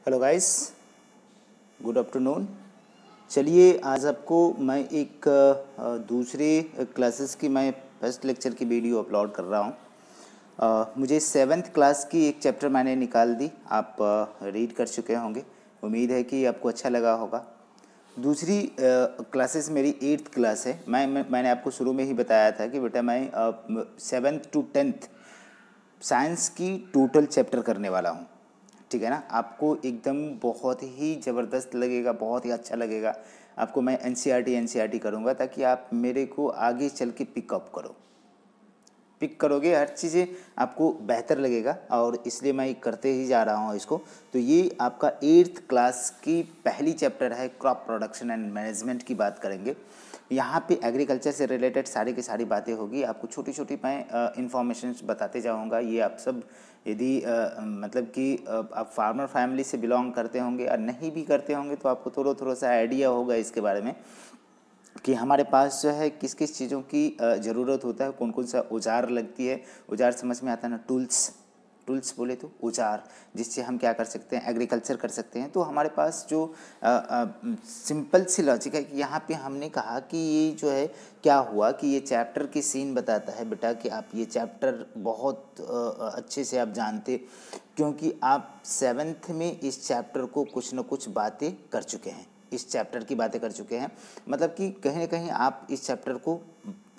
Hello guys, good afternoon. चलिए आज आपको मैं एक दूसरे क्लासेस की मैं फर्स्ट लेक्चर की वीडियो अपलोड कर रहा हूँ। मुझे 7th क्लास की एक चैप्टर मैंने निकाल दी, आप रीड कर चुके होंगे। उम्मीद है कि आपको अच्छा लगा होगा। दूसरी क्लासेस मेरी 8th क्लास है। मैंने आपको शुरू में ही बताया था कि बेटा मैं 7th to 10th साइंस की टोटल चैप्टर करने वाला हूँ। ठीक है ना, आपको एकदम बहुत ही ज़बरदस्त लगेगा, बहुत ही अच्छा लगेगा। आपको मैं एनसीईआरटी करूँगा ताकि आप मेरे को आगे चल के पिक करोगे, हर चीज़ें आपको बेहतर लगेगा और इसलिए मैं करते ही जा रहा हूँ इसको। तो ये आपका 8th क्लास की पहली चैप्टर है, क्रॉप प्रोडक्शन एंड मैनेजमेंट की बात करेंगे। यहाँ पे एग्रीकल्चर से रिलेटेड सारी की सारी बातें होगी। आपको छोटी छोटी मैं इंफॉर्मेशन बताते जाऊँगा। ये आप सब यदि मतलब कि आप फार्मर फैमिली से बिलोंग करते होंगे और नहीं भी करते होंगे तो आपको थोड़ा सा आइडिया होगा इसके बारे में कि हमारे पास जो है किस किस चीज़ों की ज़रूरत होता है, कौन कौन सा औजार लगती है। औजार समझ में आता है ना, टूल्स बोले तो औजार, जिससे हम क्या कर सकते हैं, एग्रीकल्चर कर सकते हैं। तो हमारे पास जो सिंपल सी लॉजिक है कि यहाँ पे हमने कहा कि ये जो है क्या हुआ कि ये चैप्टर की सीन बताता है बेटा कि आप ये चैप्टर बहुत अच्छे से आप जानते, क्योंकि आप 7th में इस चैप्टर को कुछ न कुछ बातें कर चुके हैं, इस चैप्टर की बातें कर चुके हैं। मतलब कि कहीं ना कहीं आप इस चैप्टर को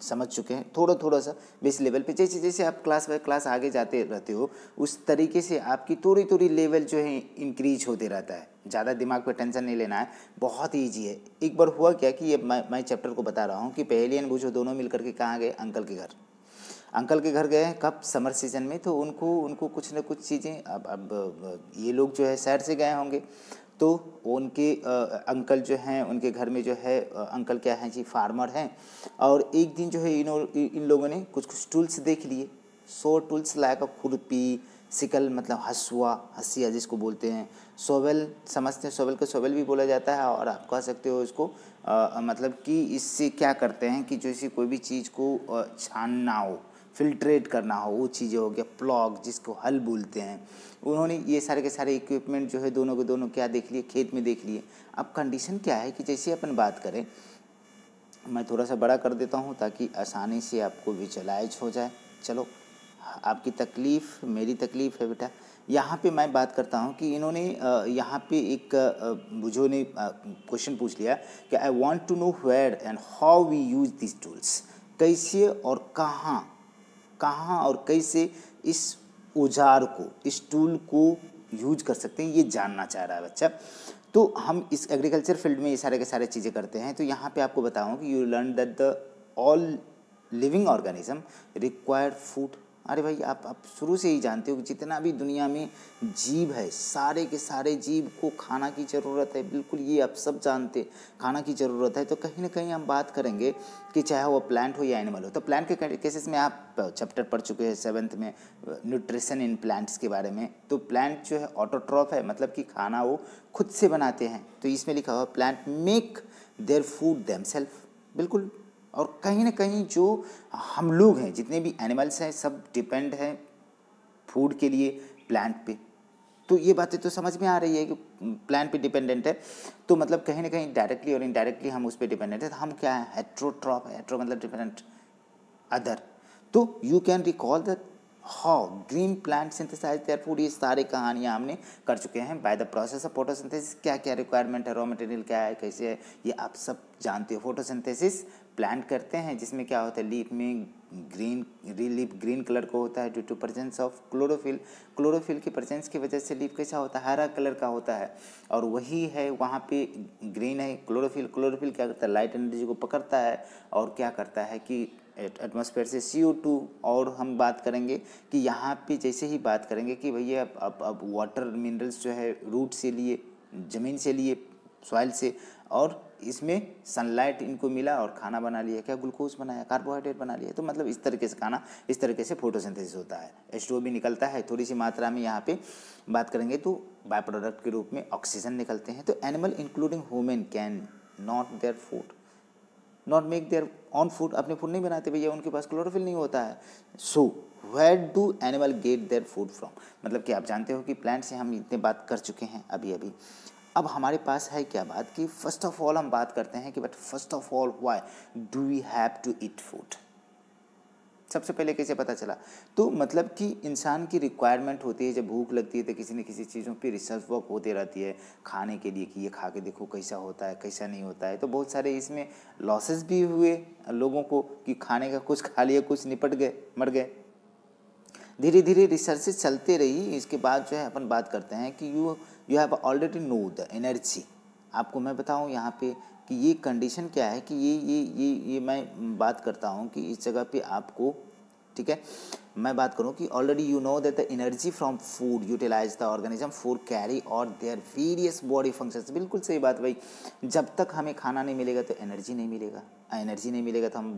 समझ चुके हैं थोड़ा सा बेस लेवल पे। जैसे जैसे आप क्लास बाय क्लास आगे जाते रहते हो उस तरीके से आपकी थोड़ी लेवल जो है इंक्रीज होते रहता है। ज़्यादा दिमाग पे टेंशन नहीं लेना है, बहुत ईजी है। एक बार हुआ क्या कि ये मैं चैप्टर को बता रहा हूँ कि पहेली एंड बूझो दोनों मिलकर के कहाँ गए, अंकल के घर गए कब, समर सीजन में। तो उनको कुछ न कुछ चीज़ें, अब ये लोग जो है शहर से गए होंगे तो उनके अंकल जो हैं उनके घर में जो है अंकल क्या हैं जी, फार्मर हैं। और एक दिन जो है इन लोगों ने कुछ टूल्स देख लिए। टूल्स लाइक खुरपी, सिकल मतलब हसिया जिसको बोलते हैं, सोवेल समझते हैं, सोवेल को सोवेल भी बोला जाता है। और आप कह सकते हो इसको मतलब कि इससे क्या करते हैं कि जैसे कोई भी चीज़ को छानना हो, फिल्ट्रेट करना हो, वो चीज़ें हो गया। प्लॉग जिसको हल बोलते हैं, उन्होंने ये सारे के सारे इक्विपमेंट जो है दोनों के दोनों क्या देख लिए, खेत में देख लिए। अब कंडीशन क्या है कि जैसे अपन बात करें, मैं थोड़ा सा बड़ा कर देता हूँ ताकि आसानी से आपको विजुअलाइज हो जाए। चलो, आपकी तकलीफ़ मेरी तकलीफ़ है बेटा। यहाँ पे मैं बात करता हूँ कि इन्होंने यहाँ पे एक बुझो ने क्वेश्चन पूछ लिया कि I want to know where and how we use this tools. कैसे और कहाँ और कैसे इस औजार को, इस टूल को यूज कर सकते हैं, ये जानना चाह रहा है बच्चा। तो हम इस एग्रीकल्चर फील्ड में ये सारे के सारे चीज़ें करते हैं। तो यहाँ पे आपको बताऊँ कि you learn that the all living organism required food. अरे भाई, आप शुरू से ही जानते हो कि जितना भी दुनिया में जीव है, सारे के सारे जीव को खाना की ज़रूरत है। बिल्कुल, ये आप सब जानते, खाना की ज़रूरत है। तो कहीं ना कहीं हम बात करेंगे कि चाहे वो प्लांट हो या एनिमल हो। तो प्लांट के केसेस में आप चैप्टर पढ़ चुके हैं 7th में, न्यूट्रिशन इन प्लांट्स के बारे में। तो प्लांट जो है ऑटोट्रॉफ है, मतलब कि खाना वो खुद से बनाते हैं। तो इसमें लिखा हुआ plant make their food themselves. बिल्कुल। और कहीं ना कहीं जो हम लोग हैं, जितने भी एनिमल्स हैं, सब डिपेंड हैं फूड के लिए प्लांट पे। तो ये बातें तो समझ में आ रही है कि प्लांट पे डिपेंडेंट है। तो मतलब कहीं ना कहीं डायरेक्टली और इनडायरेक्टली हम उस पर डिपेंडेंट है। तो हम क्या है, हेट्रोट्रॉफ है। हेट्रो मतलब डिफरेंट, अदर। तो you can recall that how green plant synthesize their food. ये सारी कहानियाँ हमने कर चुके हैं। By the process of photosynthesis क्या क्या रिक्वायरमेंट है, रॉ मटेरियल क्या है, कैसे है, ये आप सब जानते हो। फोटोसिंथेसिस प्लांट करते हैं जिसमें क्या होता है, लीफ में लीफ ग्रीन कलर का होता है due to presence of chlorophyll की प्रेजेंस की वजह से लीफ कैसा होता है, हरा कलर का होता है। और वही है वहाँ पे ग्रीन है। क्लोरोफिल क्या करता है, लाइट एनर्जी को पकड़ता है और क्या करता है कि एटमॉस्फेयर से CO2। और हम बात करेंगे कि यहाँ पे जैसे ही बात करेंगे कि भैया अब वाटर मिनरल्स जो है रूट से लिए, ज़मीन से लिए, सॉइल से, और इसमें सनलाइट इनको मिला और खाना बना लिया। क्या ग्लूकोज बनाया, कार्बोहाइड्रेट बना लिया। तो मतलब इस तरीके से खाना, इस तरीके से फोटोसिंथेसिस होता है। H2O भी निकलता है थोड़ी सी मात्रा में। यहाँ पे बात करेंगे तो बाय प्रोडक्ट के रूप में ऑक्सीजन निकलते हैं। तो animal including human can not their food. Not make their own food, अपने फूड नहीं बनाते भैया, उनके पास क्लोरोफिल नहीं होता है। So where do animal get their food from, मतलब कि आप जानते हो कि प्लांट से हम इतने बात कर चुके हैं अभी अभी। अब हमारे पास है क्या बात कि फर्स्ट ऑफ ऑल हम बात करते हैं कि but first of all why do we have to eat food, सबसे पहले कैसे पता चला? तो मतलब कि इंसान की रिक्वायरमेंट होती है, जब भूख लगती है तो किसी न किसी चीज़ों पे रिसर्च वर्क होती रहती है खाने के लिए कि ये खा के देखो कैसा होता है कैसा नहीं होता है। तो बहुत सारे इसमें लॉसेस भी हुए लोगों को कि खाने का कुछ खा लिया, कुछ निपट गए, मर गए। धीरे धीरे रिसर्चेस चलते रही, इसके बाद जो है अपन बात करते हैं कि you have already know the energy. आपको मैं बताऊं यहाँ पे कि ये कंडीशन क्या है कि ये मैं बात करता हूँ कि इस जगह पे आपको, ठीक है, मैं बात करूँ कि already you know that the energy from food utilize the organism for carry और देयर वेरियस बॉडी फंक्शंस। बिल्कुल सही बात भाई, जब तक हमें खाना नहीं मिलेगा तो एनर्जी नहीं मिलेगा, एनर्जी नहीं मिलेगा तो हम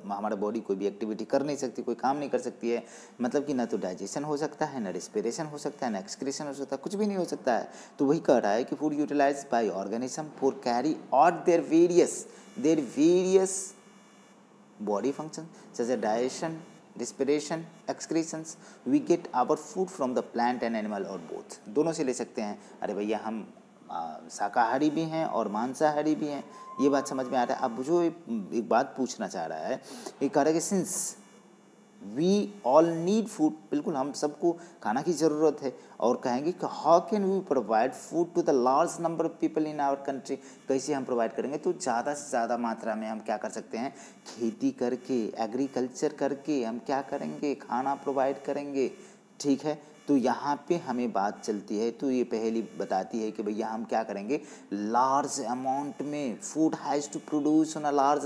हमारा बॉडी कोई भी एक्टिविटी कर नहीं सकती, कोई काम नहीं कर सकती है। मतलब कि ना तो डाइजेशन हो सकता है, ना रेस्पिरेशन हो सकता है, ना एक्सक्रीशन हो सकता है, कुछ भी नहीं हो सकता है। तो वही कह रहा है कि food utilise by organism for carry और their various body function such as digestion, respiration, excretions. We get our food from the plant and animal or both, दोनों से ले सकते हैं। अरे भैया हम शाकाहारी भी हैं और मांसाहारी भी हैं, ये बात समझ में आ रहा है। अब जो एक बात पूछना चाह रहा है, ये कह रहा है कि since we all need food, बिल्कुल हम सबको खाना की ज़रूरत है। और कहेंगे कि how can we provide food to the large number of people in our country, कैसे हम प्रोवाइड करेंगे? तो ज़्यादा से ज़्यादा मात्रा में हम क्या कर सकते हैं, खेती करके, एग्रीकल्चर करके हम क्या करेंगे, खाना प्रोवाइड करेंगे। ठीक है, तो यहाँ पे हमें बात चलती है, तो ये पहली बताती है कि भैया हम क्या करेंगे, लार्ज अमाउंट में food has to produce on a large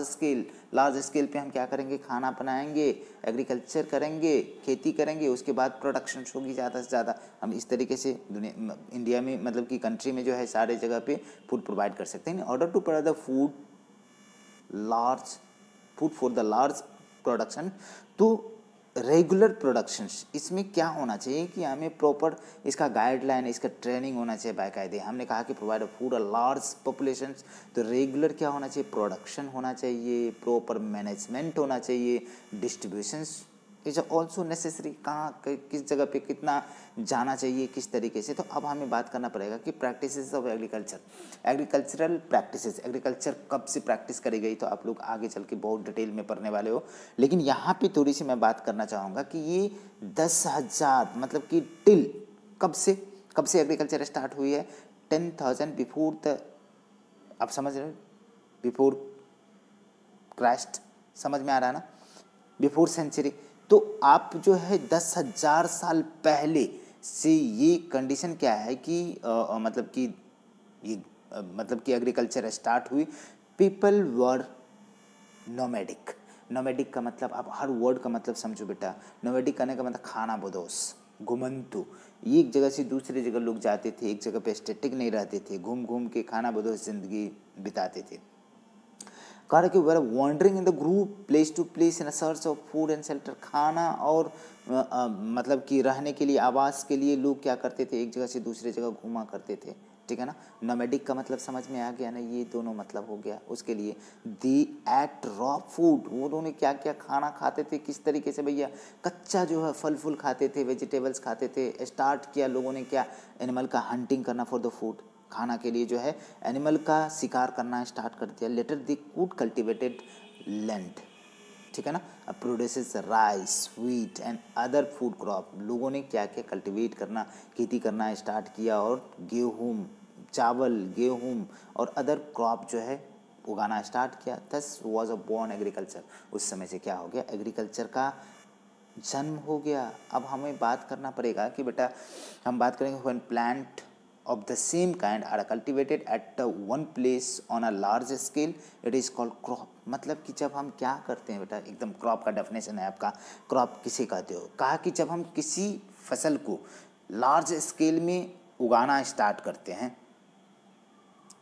scale पे हम क्या करेंगे, खाना बनाएंगे, एग्रीकल्चर करेंगे, खेती करेंगे, उसके बाद प्रोडक्शन होगी ज़्यादा से ज़्यादा। हम इस तरीके से दुनिया इंडिया में मतलब कि कंट्री में जो है सारे जगह पे फूड प्रोवाइड कर सकते हैं। In order to provide the food for the large production, तो रेगुलर प्रोडक्शंस, इसमें क्या होना चाहिए कि हमें प्रॉपर इसका गाइडलाइन, इसका ट्रेनिंग होना चाहिए बाकायदे। हमने कहा कि provide food a large population, तो रेगुलर क्या होना चाहिए, प्रोडक्शन होना चाहिए, प्रॉपर मैनेजमेंट होना चाहिए, डिस्ट्रीब्यूशंस इज ऑल्सो नेसेसरी, कहाँ किस जगह पे कितना जाना चाहिए, किस तरीके से। तो अब हमें बात करना पड़ेगा कि practices of agricultural practices, agriculture कब से प्रैक्टिस करी गई, तो आप लोग आगे चल के बहुत डिटेल में पढ़ने वाले हो। लेकिन यहाँ पे थोड़ी सी मैं बात करना चाहूँगा कि ये 10,000 मतलब कि टिल कब से एग्रीकल्चर स्टार्ट हुई है, 10,000 बिफोर द, आप समझ रहे हो, बिफोर क्राइस्ट, समझ में आ रहा है ना, बिफोर सेंचुरी। तो आप जो है 10,000 साल पहले से ये कंडीशन क्या है कि मतलब कि ये मतलब कि एग्रीकल्चर स्टार्ट हुई। पीपल वर नोमैडिक का मतलब आप हर वर्ड का मतलब समझो बेटा। नोमैडिक करने का मतलब खाना बदोश, घुमंतु, एक जगह से दूसरी जगह लोग जाते थे, एक जगह पे स्टैटिक नहीं रहते थे, घूम घूम के खाना बदोश ज़िंदगी बिताते थे। कहा कि they are wandering in the group place to place in search of food and shelter, खाना और मतलब कि रहने के लिए, आवास के लिए लोग क्या करते थे, एक जगह से दूसरी जगह घूमा करते थे। ठीक है ना, नोमैडिक का मतलब समझ में आ गया ना, ये दोनों मतलब हो गया। उसके लिए दी एट रॉ फूड, वो उन्होंने क्या क्या खाना खाते थे, किस तरीके से भैया, कच्चा जो है फल फूल खाते थे, वेजिटेबल्स खाते थे। स्टार्ट किया लोगों ने क्या, एनिमल का हंटिंग करना फॉर द फूड, खाना के लिए जो है एनिमल का शिकार करना स्टार्ट कर दिया। लेटर दी कूड कल्टिवेटेड लैंड, ठीक है ना, produces rice, wheat and other food crop, लोगों ने क्या क्या कल्टिवेट करना, खेती करना स्टार्ट किया, और गेहूँ, चावल, गेहूँ और अदर क्रॉप जो है उगाना स्टार्ट किया। दस वॉज अ बॉर्न एग्रीकल्चर, उस समय से क्या हो गया, एग्रीकल्चर का जन्म हो गया। अब हमें बात करना पड़ेगा कि बेटा हम बात करेंगे when plant of the same kind are cultivated at one place on a large scale, it is called crop। मतलब कि जब हम क्या करते हैं बेटा, एकदम क्रॉप का डेफिनेशन है आपका, क्रॉप किसे कहते हो, कहा कि जब हम किसी फसल को लार्ज स्केल में उगाना स्टार्ट करते हैं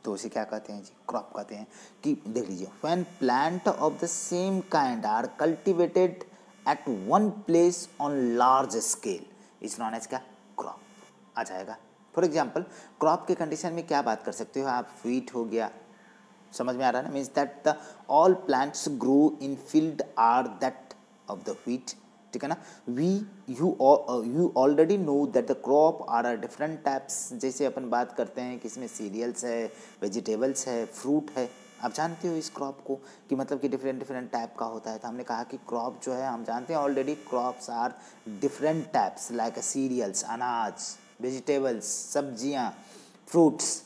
तो उसे क्या कहते हैं जी, क्रॉप कहते हैं। कि देख लीजिए, when plant of the same kind are cultivated at one place on large scale is known as क्या, क्रॉप आ जाएगा। फॉर एग्जाम्पल क्रॉप के कंडीशन में क्या बात कर सकते हो आप, व्हीट हो गया, समझ में आ रहा है ना, means that the all plants grow in field are that of the wheat, ठीक है ना। You already know that the crop are different types, जैसे अपन बात करते हैं कि इसमें सीरियल्स है, वेजिटेबल्स है, फ्रूट है, आप जानते हो इस क्रॉप को कि मतलब कि डिफरेंट डिफरेंट टाइप का होता है। तो हमने कहा कि क्रॉप जो है हम जानते हैं already, crops are different types like cereals, अनाज, वेजिटेबल्स, सब्जियाँ, फ्रूट्स,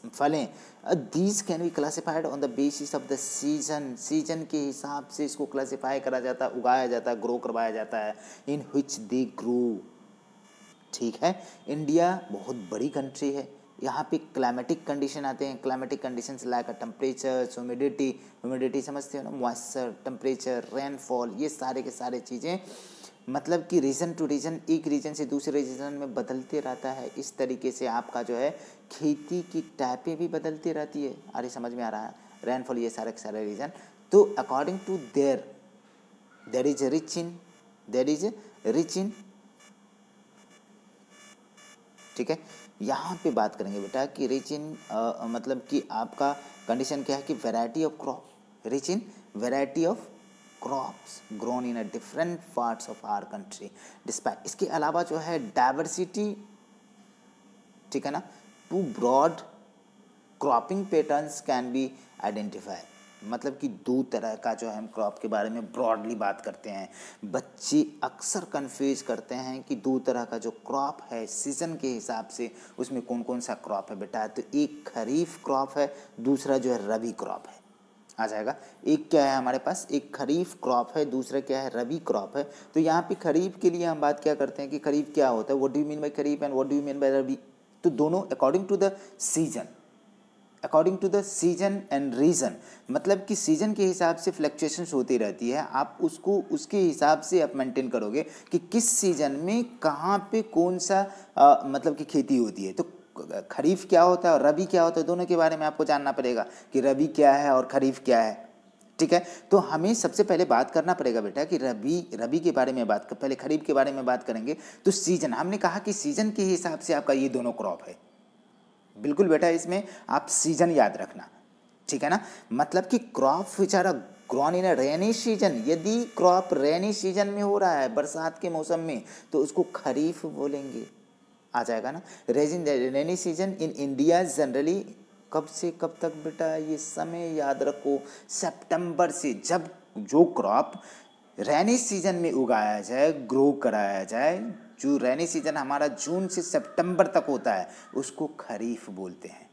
फलें। These can be classified on the basis of the season, season के हिसाब से इसको क्लासिफाई करा जाता है, उगाया जाता है, ग्रो करवाया जाता है, इन विच दे ग्रो, ठीक है। इंडिया बहुत बड़ी कंट्री है, यहाँ पे क्लाइमेटिक कंडीशन आते हैं, climatic conditions like temperature, humidity, humidity समझते हो ना, मॉइस्चर, टेम्परेचर, रेनफॉल, ये सारे के सारे चीज़ें मतलब कि रीजन टू रीजन, एक रीजन से दूसरे रीजन में बदलते रहता है। इस तरीके से आपका जो है खेती की टाइपें भी बदलती रहती है। अरे समझ में आ रहा है, रेनफॉल, ये सारे के सारे रीजन। तो according to there is rich in, ठीक है। यहाँ पे बात करेंगे बेटा कि रिच इन मतलब कि आपका कंडीशन क्या है कि variety of crop, rich in variety of crops grown in a different parts of our country despite. इसके अलावा जो है डाइवर्सिटी, ठीक है ना, two broad cropping patterns can be identify, मतलब कि दो तरह का जो है हम क्रॉप के बारे में ब्रॉडली बात करते हैं। बच्चे अक्सर कंफ्यूज करते हैं कि दो तरह का जो क्रॉप है सीजन के हिसाब से उसमें कौन कौन सा क्रॉप है बेटा। तो एक खरीफ क्रॉप है, दूसरा जो है रबी क्रॉप है, आ जाएगा। एक क्या है हमारे पास, एक खरीफ क्रॉप है, दूसरा क्या है, रबी क्रॉप है। तो यहाँ पे खरीफ के लिए हम बात क्या करते हैं कि खरीफ क्या होता है, what do you mean by kharif and what do you mean by rabi. तो दोनों according to the season, according to the season and region, मतलब कि सीजन के हिसाब से फ्लक्चुएशंस होती रहती है, आप उसको उसके हिसाब से आप मेंटेन करोगे कि किस सीजन में कहाँ पे कौन सा मतलब कि खेती होती है। तो खरीफ क्या होता है और रबी क्या होता है, दोनों के बारे में आपको जानना पड़ेगा कि रबी क्या है और खरीफ क्या है, ठीक है। तो हमें सबसे पहले बात करना पड़ेगा बेटा कि रबी के बारे में बात कर, पहले खरीफ के बारे में बात करेंगे। तो सीजन, हमने कहा कि सीजन के हिसाब से आपका ये दोनों क्रॉप है, बिल्कुल बेटा, इसमें आप सीजन याद रखना, ठीक है ना। मतलब कि crop which are grown in a rainy season, यदि क्रॉप रेनी सीजन में हो रहा है, बरसात के मौसम में, तो उसको खरीफ बोलेंगे, आ जाएगा ना। Rainy season in India generally कब से कब तक बेटा, ये समय याद रखो, सितंबर से, जब जो क्रॉप रेनी सीजन में उगाया जाए, ग्रो कराया जाए, जो रेनी सीजन हमारा जून से सितंबर तक होता है, उसको खरीफ बोलते हैं।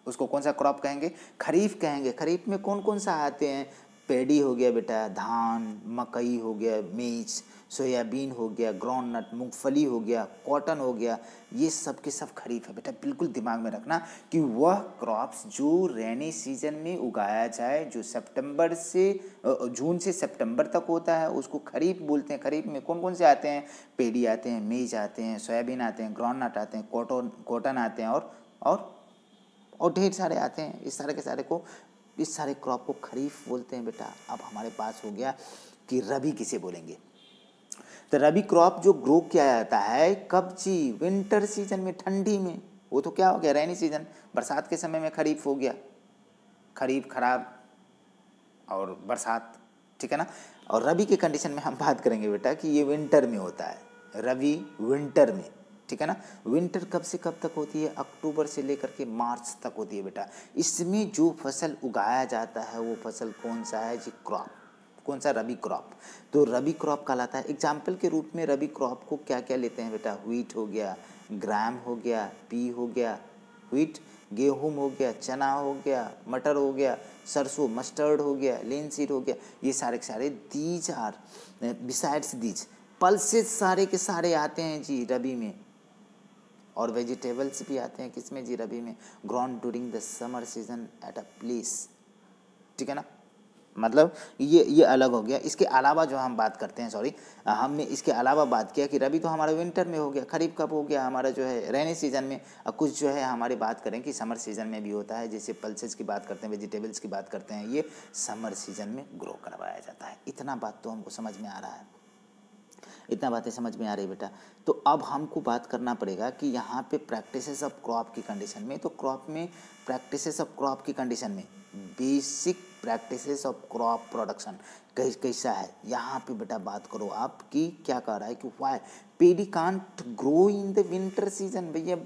उसको कौन सा क्रॉप कहेंगे, खरीफ कहेंगे। खरीफ में कौन कौन सा आते हैं, पैडी हो गया बेटा, धान, मकई हो गया, मिर्च, सोयाबीन हो गया, ग्राउंडनट, मूंगफली हो गया, कॉटन हो गया, ये सब के सब खरीफ है बेटा। बिल्कुल दिमाग में रखना कि वह क्रॉप्स जो रेनी सीजन में उगाया जाए, जो सितंबर से जून से सितंबर तक होता है, उसको खरीफ बोलते हैं। खरीफ में कौन कौन से आते हैं, पैडी आते हैं, मेज आते हैं, सोयाबीन आते हैं, ग्राउंडनट आते हैं, कॉटन आते हैं और ढेर सारे आते हैं। इस सारे क्रॉप को खरीफ बोलते हैं बेटा। अब हमारे पास हो गया कि रबी किसे बोलेंगे। तो रबी क्रॉप जो ग्रो किया जाता है कब जी, विंटर सीजन में, ठंडी में। वो तो क्या हो गया, रेनी सीजन, बरसात के समय में खरीफ हो गया, खरीफ, खराब और बरसात, ठीक है ना। और रबी के कंडीशन में हम बात करेंगे बेटा कि ये विंटर में होता है, रबी विंटर में, ठीक है ना। विंटर कब से कब तक होती है, अक्टूबर से लेकर के मार्च तक होती है बेटा। इसमें जो फसल उगाया जाता है वो फसल कौन सा है जी, क्रॉप, कौन सा, रबी क्रॉप। तो रबी क्रॉप कहलाता है। एग्जाम्पल के रूप में रबी क्रॉप को क्या क्या लेते हैं बेटा, व्हीट हो गया, ग्राम हो गया, पी हो गया, व्हीट, गेहूँ हो गया, चना हो गया, मटर हो गया, सरसों, मस्टर्ड हो गया, लिनसीड हो गया, ये सारे के सारे these are besides these pulses सारे के सारे आते हैं जी रबी में। और वेजिटेबल्स भी आते हैं किसमें जी, रबी में, grown during the summer season at a place, ठीक है ना। मतलब ये अलग हो गया। इसके अलावा जो हम बात करते हैं, सॉरी, हमने इसके अलावा बात किया कि रबी तो हमारा विंटर में हो गया, खरीफ कब हो गया हमारा जो है रेनी सीजन में। अब कुछ जो है हमारी बात करें कि समर सीजन में भी होता है, जैसे पल्सेस की बात करते हैं, वेजिटेबल्स की बात करते हैं, ये समर सीजन में ग्रो करवाया जाता है। इतना बात तो हमको समझ में आ रहा है, इतना बातें समझ में आ रही बेटा। तो अब हमको बात करना पड़ेगा कि यहाँ पे प्रैक्टिसेस ऑफ क्रॉप की कंडीशन में, तो क्रॉप में प्रैक्टिसेस ऑफ क्रॉप की कंडीशन में basic practices of crop production कैसा है, यहाँ पे बेटा बात करो आप कि क्या कह रहा है कि why paddy can't grow in the winter season. भैया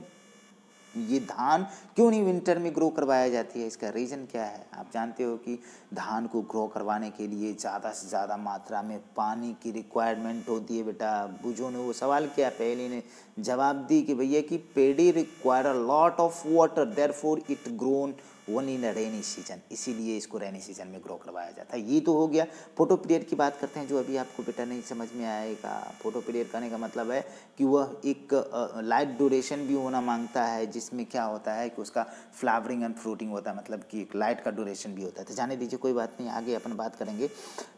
ये धान क्यों नहीं विंटर में ग्रो करवाया जाती है, इसका रीज़न क्या है? आप जानते हो कि धान को ग्रो करवाने के लिए ज़्यादा से ज़्यादा मात्रा में पानी की रिक्वायरमेंट होती है बेटा। बुझो ने वो सवाल किया, पहले ने जवाब दी कि भैया कि paddy require a lot of water therefore it grown one in rainy season, इसीलिए इसको रेनी सीजन में ग्रो करवाया जाता है। ये तो हो गया। फोटो पीरियड की बात करते हैं, जो अभी आपको बेटा नहीं समझ में आएगा। फोटो पीरियड करने का मतलब है कि वह एक लाइट ड्यूरेशन भी होना मांगता है, जिसमें क्या होता है कि उसका फ्लावरिंग एंड फ्रूटिंग होता है, मतलब कि एक लाइट का ड्यूरेशन भी होता है। तो जाने दीजिए, कोई बात नहीं, आगे अपन बात करेंगे।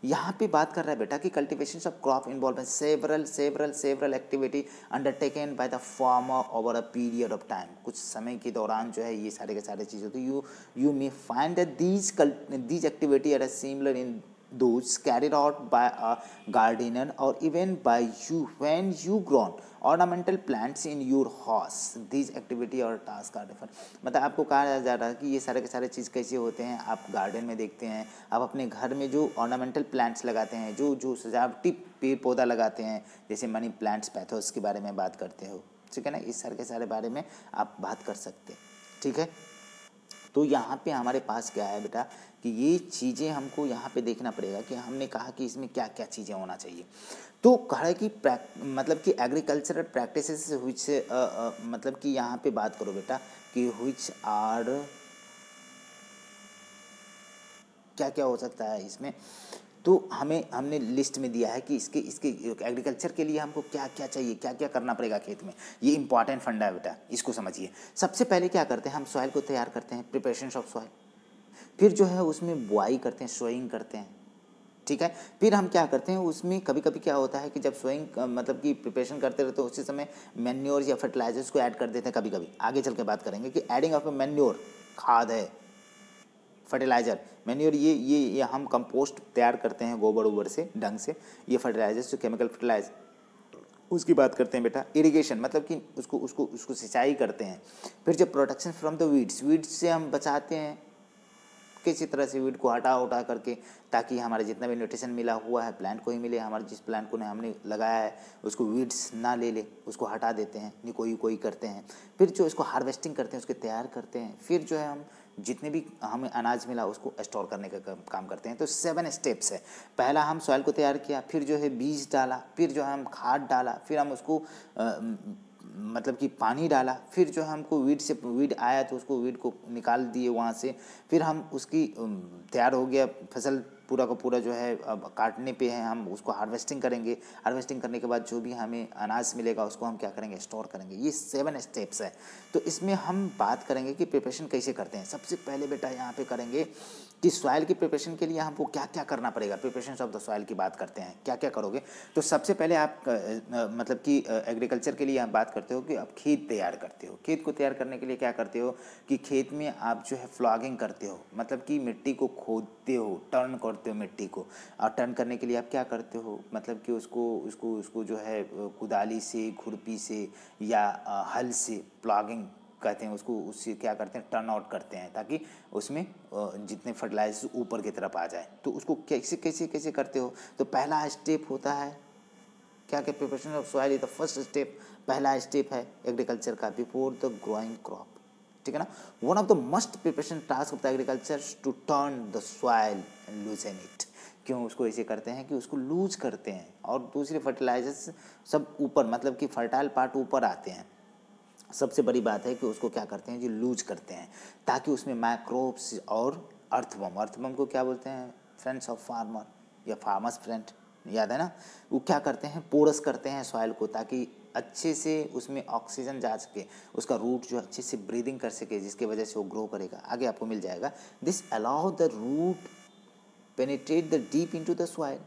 यहाँ पे बात कर रहा है बेटा कि cultivation of crop involve several activity undertaken by the farmer over a period of time. कुछ समय के दौरान जो है ये सारे के सारे चीज़ होती है। You may find that these activities are similar in those carried out by a gardener or even by you when you grown ornamental plants in your house. These activity और task are different। मतलब आपको कहा जा रहा है कि ये सारे के सारे चीज़ कैसे होते हैं, आप गार्डन में देखते हैं, आप अपने घर में जो ऑर्नामेंटल प्लांट्स लगाते हैं, जो सजावटी पेड़ पौधा लगाते हैं, जैसे मनी प्लांट्स, पैथोस के बारे में बात करते हो, ठीक है ना, इस सारे के सारे बारे में आप बात कर सकते हैं, ठीक है। तो यहाँ पे हमारे पास क्या है बेटा कि ये चीज़ें हमको यहाँ पे देखना पड़ेगा कि हमने कहा कि इसमें क्या क्या चीज़ें होना चाहिए। तो कहा है कि मतलब कि एग्रीकल्चरल प्रैक्टिसेस व्हिच मतलब कि यहाँ पे बात करो बेटा कि व्हिच आर क्या क्या हो सकता है इसमें। तो हमने लिस्ट में दिया है कि इसके एग्रीकल्चर के लिए हमको क्या क्या चाहिए, क्या क्या करना पड़ेगा खेत में। ये इंपॉर्टेंट फंडा है बेटा, इसको समझिए। सबसे पहले क्या करते हैं, हम सॉइल को तैयार करते हैं, प्रिपरेशन ऑफ सॉइल। फिर जो है उसमें बुआई करते हैं, सोइंग करते हैं, ठीक है। फिर हम क्या करते हैं उसमें, कभी कभी क्या होता है कि जब सोइंग मतलब कि प्रिपरेशन करते रहते हैं, उसी समय मैन्योर या फर्टिलाइजर्स को ऐड कर देते हैं। कभी कभी आगे चल के बात करेंगे कि एडिंग ऑफ मैन्योर, खाद है, फर्टिलाइज़र, मैन्योर, ये हम कंपोस्ट तैयार करते हैं गोबर ओबर से ढंग से। ये फर्टिलाइजर्स जो केमिकल फर्टिलाइजर, उसकी बात करते हैं बेटा। इरिगेशन मतलब कि उसको सिंचाई करते हैं। फिर जब प्रोटेक्शन फ्रॉम द वीड्स से हम बचाते हैं, किसी तरह से वीड को हटा करके, ताकि हमारे जितना भी न्यूट्रिशन मिला हुआ है प्लांट को ही मिले, हमारे जिस प्लांट को हमने लगाया है उसको वीड्स ना ले ले, उसको हटा देते हैं, कोई करते हैं। फिर जो इसको हार्वेस्टिंग करते हैं, उसके तैयार करते हैं। फिर जो है हम जितने भी हमें अनाज मिला उसको स्टोर करने का काम करते हैं। तो 7 स्टेप्स है। पहला हम सॉइल को तैयार किया, फिर जो है बीज डाला, फिर जो है हम खाद डाला, फिर हम उसको मतलब कि पानी डाला, फिर जो हमको वीड आया तो उसको वीड को निकाल दिए वहाँ से। फिर हम उसकी तैयार हो गया फसल पूरा का पूरा, जो है अब काटने पे है, हम उसको हार्वेस्टिंग करेंगे। हार्वेस्टिंग करने के बाद जो भी हमें अनाज मिलेगा उसको हम क्या करेंगे, स्टोर करेंगे। ये 7 स्टेप्स है। तो इसमें हम बात करेंगे कि प्रिपरेशन कैसे करते हैं। सबसे पहले बेटा यहाँ पे करेंगे कि सॉइल की प्रिपरेशन के लिए हमको क्या क्या करना पड़ेगा। प्रिपरेशन ऑफ द सॉइल की बात करते हैं, क्या क्या करोगे। तो सबसे पहले आप मतलब कि एग्रीकल्चर के लिए आप बात करते हो कि आप खेत तैयार करते हो। खेत को तैयार करने के लिए क्या करते हो कि खेत में आप जो है फ्लॉगिंग करते हो, मतलब कि मिट्टी को खोदते हो, टर्न करते हो मिट्टी को। और टर्न करने के लिए आप क्या करते हो, मतलब कि उसको जो है कुदाली से, खुरपी से या हल से, प्लॉगिंग कहते हैं उसको, उससे क्या करते हैं, टर्न आउट करते हैं, ताकि उसमें जितने फर्टिलाइजर ऊपर की तरफ आ जाए। तो उसको कैसे कैसे कैसे करते हो। तो पहला स्टेप होता है क्या, preparation of soil is the first step. पहला स्टेप है एग्रीकल्चर का, बिफोर द ग्रोइंग क्रॉप, ठीक है ना। One of the must preparation task of the agriculture to turn the soil and loosen it. क्यों उसको ऐसे करते हैं कि उसको लूज करते हैं, और दूसरे फर्टिलाइजर्स सब ऊपर, मतलब कि फर्टाइल पार्ट ऊपर आते हैं। सबसे बड़ी बात है कि उसको क्या करते हैं जी, लूज करते हैं, ताकि उसमें माइक्रोब्स और अर्थवर्म को क्या बोलते हैं, फ्रेंड्स ऑफ फार्मर या फार्मर्स फ्रेंड, याद है ना। वो क्या करते हैं, पोरस करते हैं सॉइल को, ताकि अच्छे से उसमें ऑक्सीजन जा सके, उसका रूट जो अच्छे से ब्रीदिंग कर सके, जिसकी वजह से वो ग्रो करेगा। आगे आपको मिल जाएगा। This allow the root penetrate the deep into the soil,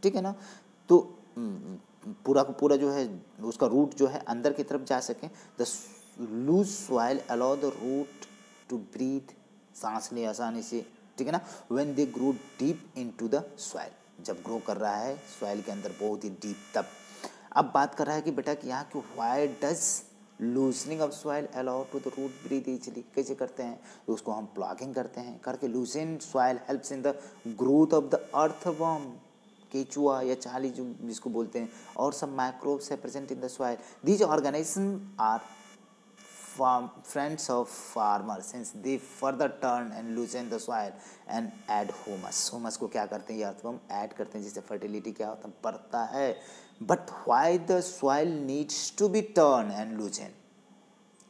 ठीक है ना। तो पूरा का पूरा जो है उसका रूट जो है अंदर की तरफ जा सके। The loose soil allow the root to breathe, सांस ले आसानी से, ठीक है ना, when they grow deep into the soil. जब ग्रो कर रहा है सॉइल के अंदर बहुत ही डीप तब। अब बात कर रहा है कि बेटा कि यहाँ की why does loosening of soil allow to the root breathe easily, कैसे करते हैं तो उसको हम प्लॉगिंग करते हैं करके लूजन soil helps in the growth of the earthworm, केचुआ या चाली जो जिसको बोलते हैं, और सब माइक्रोब्स है present in the soil. These organism are friends of farmers since they further turn and loosen the soil and add humus। humus को क्या करते हैं, ये अर्थवर्म ऐड करते हैं जिससे फर्टिलिटी क्या होता है, बढ़ता है। But why the soil needs to be turn and loosen,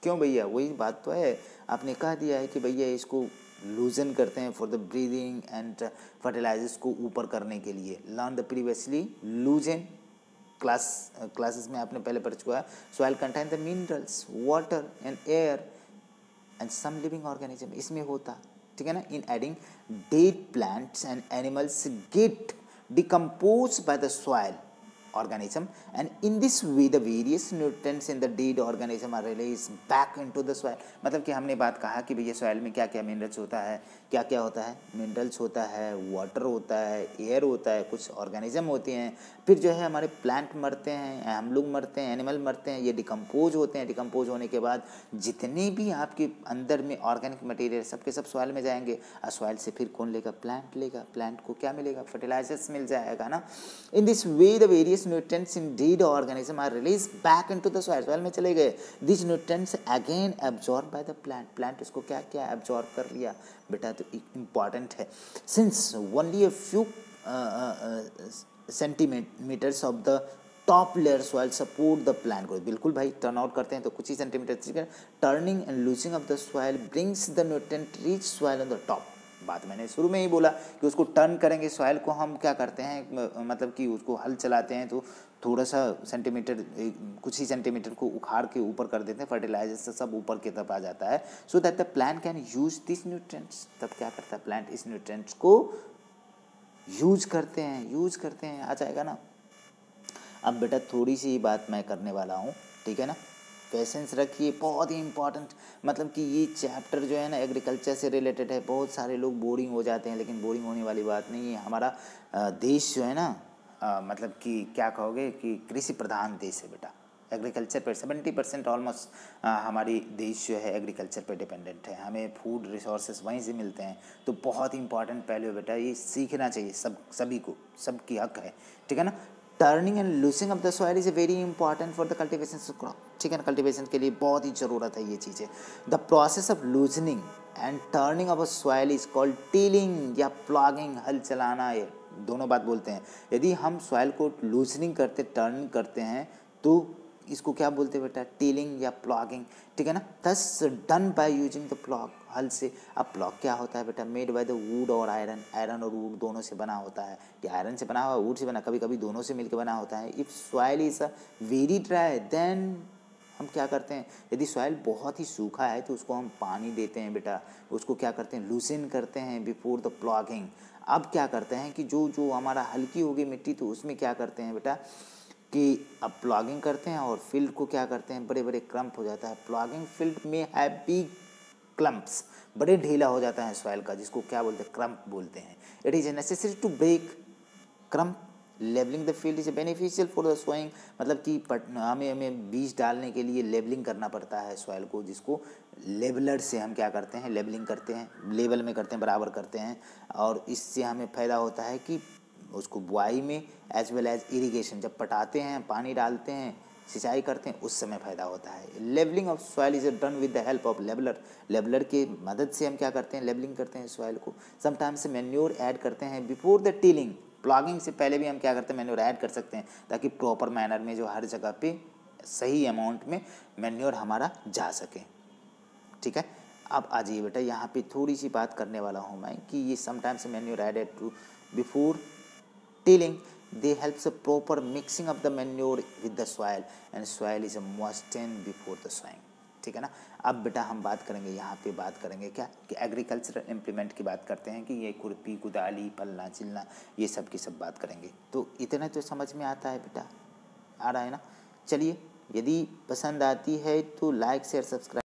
क्यों भैया, वही बात तो है, आपने कह दिया है कि भैया इसको लूजन करते हैं for the breathing and fertilisers को ऊपर करने के लिए। Learn the previously loosen classes में आपने पहले पढ़ चुका है। Soil contain the minerals, water and air and some living organism, इसमें होता, ठीक है ना। In adding dead plants and animals get decompose by the soil organism and in this way the various nutrients in the dead organism are released back into the soil। मतलब कि हमने बात कहा कि भैया सॉइल में क्या क्या मिनरल्स होता है, क्या क्या होता है, मिनरल्स होता है, वाटर होता है, एयर होता है, कुछ ऑर्गेनिज्म होते हैं, फिर जो है हमारे प्लांट मरते हैं, हम लोग मरते हैं, एनिमल मरते हैं, ये डिकम्पोज होते हैं। डिकम्पोज होने के बाद जितने भी आपके अंदर में ऑर्गेनिक मटेरियल सबके सब सॉइल में जाएंगे, और सॉइल से फिर कौन लेगा, प्लांट लेगा। प्लांट को क्या मिलेगा, फर्टिलाइजर्स मिल जाएगा ना। In this way the various nutrients in dead organism are released back into the soil, soil में चले गए। These nutrients again absorbed by the plant, plant इसको क्या क्या absorb कर लिया बेटा, तो important है। Since only a few centimeters of the top layer soil support the plant growth, बिल्कुल भाई, टर्न आउट करते हैं तो कुछ ही centimetre. Turning and loosing of the soil brings the nutrient rich soil on the top. बात मैंने शुरू में ही बोला कि उसको टर्न करेंगे सॉइल को, हम क्या करते हैं, मतलब कि उसको हल चलाते हैं तो थोड़ा सा सेंटीमीटर, कुछ ही सेंटीमीटर को उखाड़ के ऊपर कर देते हैं, फर्टिलाइजर से सब ऊपर की तरफ आ जाता है, so that the plant can use this nutrients. तब क्या करता है प्लांट, इस न्यूट्रिएंट्स को यूज करते हैं, आ जाएगा ना। अब बेटा थोड़ी सी बात मैं करने वाला हूँ, ठीक है ना, पेशेंस रखिए, बहुत ही इंपॉर्टेंट। मतलब कि ये चैप्टर जो है ना एग्रीकल्चर से रिलेटेड है। बहुत सारे लोग बोरिंग हो जाते हैं, लेकिन बोरिंग होने वाली बात नहीं है। हमारा देश जो है ना, मतलब कि क्या कहोगे कि कृषि प्रधान देश है बेटा। एग्रीकल्चर पर 70% ऑलमोस्ट हमारी देश जो है एग्रीकल्चर पर डिपेंडेंट है। हमें फूड रिसोर्सेज वहीं से मिलते हैं, तो बहुत इंपॉर्टेंट पहलू बेटा, ये सीखना चाहिए सभी को, सबकी हक है, ठीक है ना। Turning and losing of the soil is very important for the cultivation of crop, ठीक है ना। कल्टिवेशन के लिए बहुत ही ज़रूरत है ये चीज़ें। The process of loosening and turning of a soil is called tilling या प्लॉगिंग, हल चलाना, ये दोनों बात बोलते हैं। यदि हम सॉइल को लूजनिंग करते, टर्न करते हैं, तो इसको क्या बोलते हैं बेटा, टीलिंग या प्लॉगिंग, ठीक है ना। दस done by using the plough, हल से। अब प्लॉग क्या होता है बेटा, मेड बाय द वुड और आयरन, आयरन और वुड दोनों से बना होता है, या आयरन से बना हुआ, वुड से बना, कभी कभी दोनों से मिलकर बना होता है। If soil is very dry then हम क्या करते हैं, यदि सॉइल बहुत ही सूखा है तो उसको हम पानी देते हैं बेटा, उसको क्या करते हैं, लूसन करते हैं बिफोर द प्लॉगिंग। अब क्या करते हैं कि जो हमारा हल्की होगी मिट्टी, तो उसमें क्या करते हैं बेटा कि अब प्लॉगिंग करते हैं और फील्ड को क्या करते हैं, बड़े बड़े क्रम्प हो जाता है। प्लॉगिंग फील्ड में है बिग क्लम्प्स, बड़े ढीला हो जाता है सॉइल का, जिसको क्या बोलते हैं, क्रम्प बोलते हैं। It is necessary to break crump. Levelling the field is beneficial for the sowing, मतलब कि हमें बीज डालने के लिए लेवलिंग करना पड़ता है सॉइल को, जिसको लेवलर से हम क्या करते हैं, लेवलिंग करते हैं, लेवल में करते हैं, बराबर करते हैं। और इससे हमें फ़ायदा होता है कि उसको बुआई में एज वेल एज इरिगेशन, जब पटाते हैं, पानी डालते हैं, सिंचाई करते हैं, उस समय फ़ायदा होता है। Levelling of soil is done with the help of leveller, leveller की मदद से हम क्या करते हैं, लेवलिंग करते हैं सॉइल को। समटाइम्स मैन्योर ऐड करते हैं बिफोर द टिलिंग, प्लॉगिंग से पहले भी हम क्या करते हैं, मैन्योर ऐड कर सकते हैं, ताकि प्रॉपर मैनर में जो हर जगह पे सही अमाउंट में मैन्योर हमारा जा सके, ठीक है। अब आ जाइए बेटा, यहाँ पे थोड़ी सी बात करने वाला हूँ मैं कि ये sometimes manure added to before tilling, they helps a proper mixing of the manure with the soil and soil is moistened before the sowing, ठीक है ना। अब बेटा हम बात करेंगे, यहाँ पे बात करेंगे क्या कि एग्रीकल्चरल इम्प्लीमेंट की बात करते हैं, कि ये खुरपी कुदाली पलना चिलना ये सब की सब बात करेंगे। तो इतना तो समझ में आता है बेटा, आ रहा है ना। चलिए, यदि पसंद आती है तो लाइक शेयर सब्सक्राइब